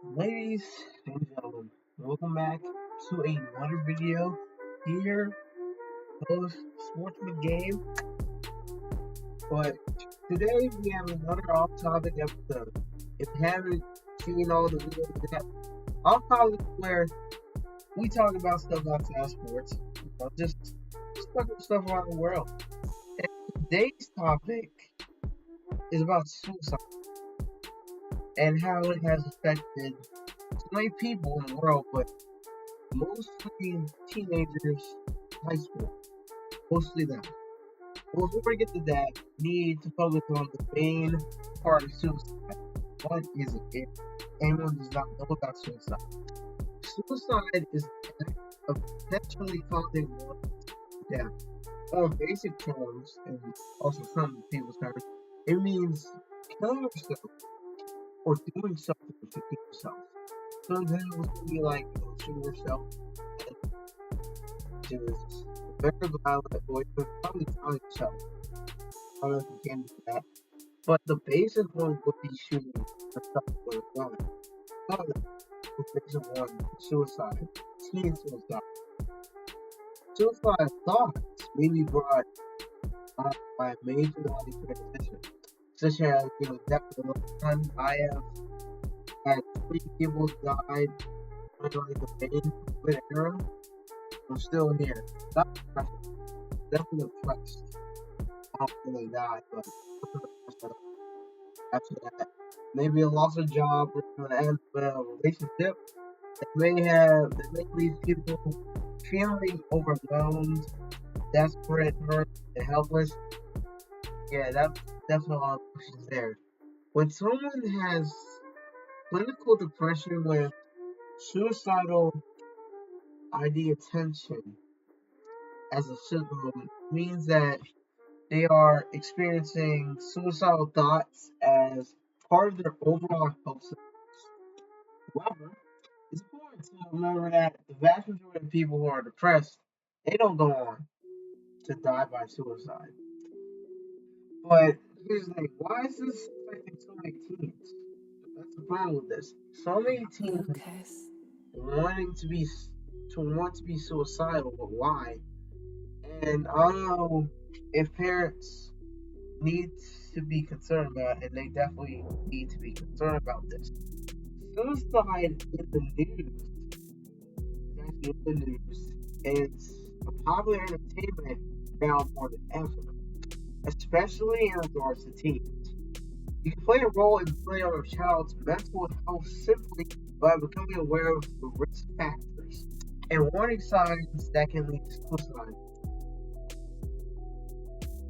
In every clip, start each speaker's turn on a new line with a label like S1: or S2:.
S1: Ladies and gentlemen, welcome back to another video here, host Sportsman Game. But today we have another off-topic episode. If you haven't seen all the videos yet, off-topic where we talk about stuff outside of sports, just talk about stuff around the world. And today's topic is about suicide and how it has affected so many people in the world, but mostly teenagers, high school, mostly them. But before we get to that, we need to focus on the main part of suicide. What is it? If anyone does not know about suicide, suicide is the act of intentionally causing death. Or in basic terms, and also some people's terms, it means killing yourself or doing something to kill yourself. Some examples would be like shooting yourself, which is very violent, or you could probably tell yourself. I don't know if you can do that. But the basic one would be shooting yourself with a gun. The basic one, suicide, teen suicide. Suicide thoughts may be brought on by major life transitions, such as, death of a loved one. I have had 3 people died during the main COVID era. I'm still here. Not depressed. Definitely depressed after they died, but after that, maybe a loss of job or the end of a relationship that may leave people feeling overwhelmed, desperate, hurt, and helpless. Yeah, that's definitely a lot of emotions there. When someone has clinical depression with suicidal ideation as a symptom, means that they are experiencing suicidal thoughts as part of their overall health symptoms. However, it's important to remember that the vast majority of people who are depressed, they don't go on to die by suicide. But here's the thing, why is this affecting so many teens? That's the problem with this. So many teens wanting want to be suicidal, but why? And I don't know if parents need to be concerned about it, and they definitely need to be concerned about this. Suicide in the news is a popular entertainment now more than ever, especially in regards to teens. You can play a role in playing on a child's mental health simply by becoming aware of the risk factors and warning signs that can lead to suicide.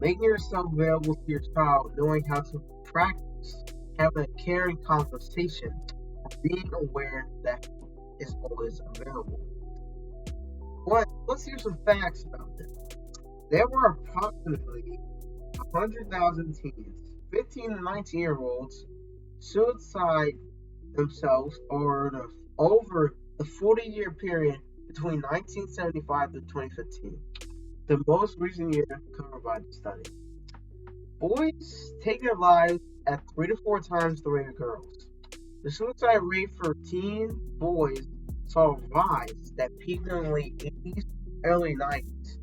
S1: Making yourself available to your child, knowing how to practice having a caring conversation, and being aware that help is always available. But let's hear some facts about this. There were approximately 100,000 teens, 15 to 19-year-olds, suicide themselves over the 40-year period between 1975 to 2015, the most recent year covered by the study. Boys take their lives at 3 to 4 times the rate of girls. The suicide rate for teen boys saw a rise that peaked in the late 80s, early 90s,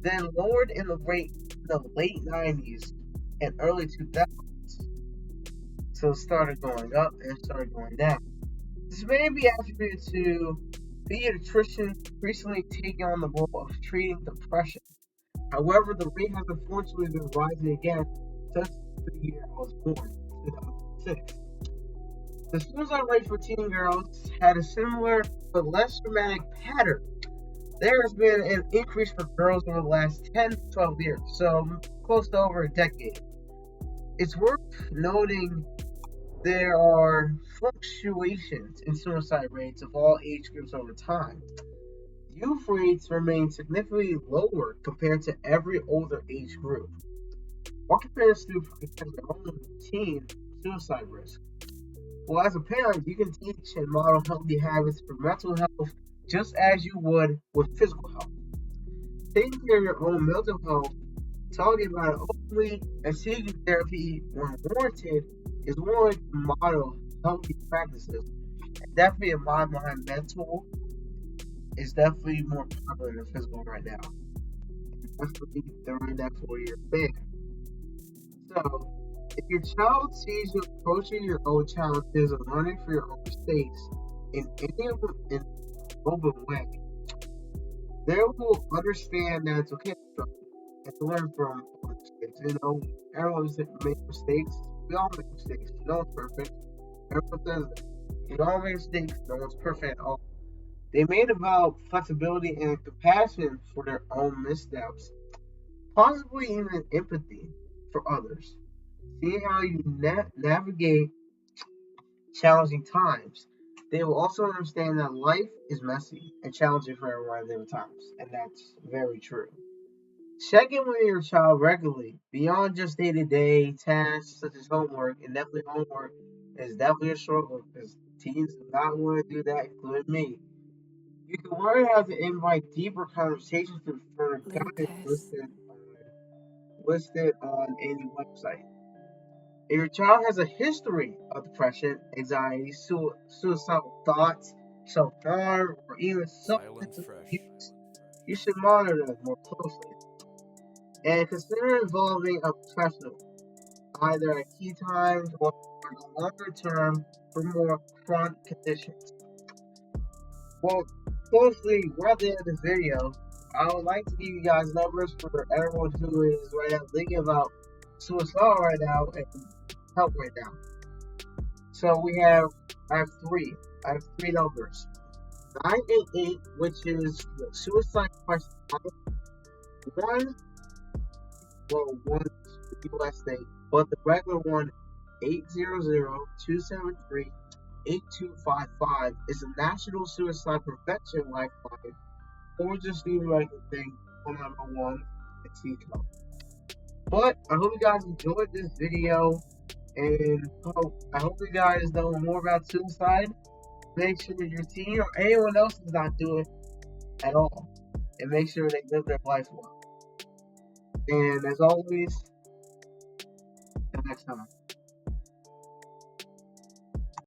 S1: then lowered in the late 90s and early 2000s. So it started going up and started going down. This may be attributed to pediatricians recently taking on the role of treating depression. However, the rate has unfortunately been rising again since the year I was born, 2006. The suicide rate for teen girls had a similar but less dramatic pattern. There has been an increase for girls over the last 10 to 12 years, so close to over a decade. It's worth noting there are fluctuations in suicide rates of all age groups over time. Youth rates remain significantly lower compared to every older age group. What can parents do to protect their own teen suicide risk? Well, as a parent, you can teach and model healthy habits for mental health just as you would with physical health. Taking care of your own mental health, talking about it openly, and seeking therapy when warranted is one way to model healthy practices. And definitely, in my mind, mental is definitely more popular than physical right now. Definitely during that 4 year span. So, if your child sees you approaching your own challenges or learning for your own mistakes in any of an open way, they will understand that it's okay to struggle and to learn from mistakes. Everyone's make mistakes. We all make mistakes. No one's perfect. Everyone says that. We all make mistakes. No one's perfect at all. They may develop flexibility and compassion for their own missteps, possibly even empathy for others. See how you navigate challenging times. They will also understand that life is messy and challenging for everyone at different times, and that's very true. Check in with your child regularly, beyond just day to day tasks such as homework, and definitely homework is definitely a struggle because teens do not want to do that, including me. You can learn how to invite deeper conversations through further guidance
S2: Lucas.
S1: listed on any website. If your child has a history of depression, anxiety, suicidal thoughts, self harm, or even
S3: Silent
S1: substance
S3: Fresh.
S1: abuse, you should monitor them more closely and consider involving a professional, either at key times or in the longer term for more chronic conditions. Well, closely, we're at the end of this video. I would like to give you guys numbers for everyone who is right now thinking about suicide right now and help right now. So I have three. I have three numbers. 988, which is the suicide question line. One, one is the US state, but the regular one, 800-273-8255, is a national suicide prevention lifeline, or just do the regular thing, phone number one, and seek help. But I hope you guys enjoyed this video, and I hope you guys know more about suicide. Make sure your teen or anyone else does not do it at all, and make sure they live their life well. And as always, until next time.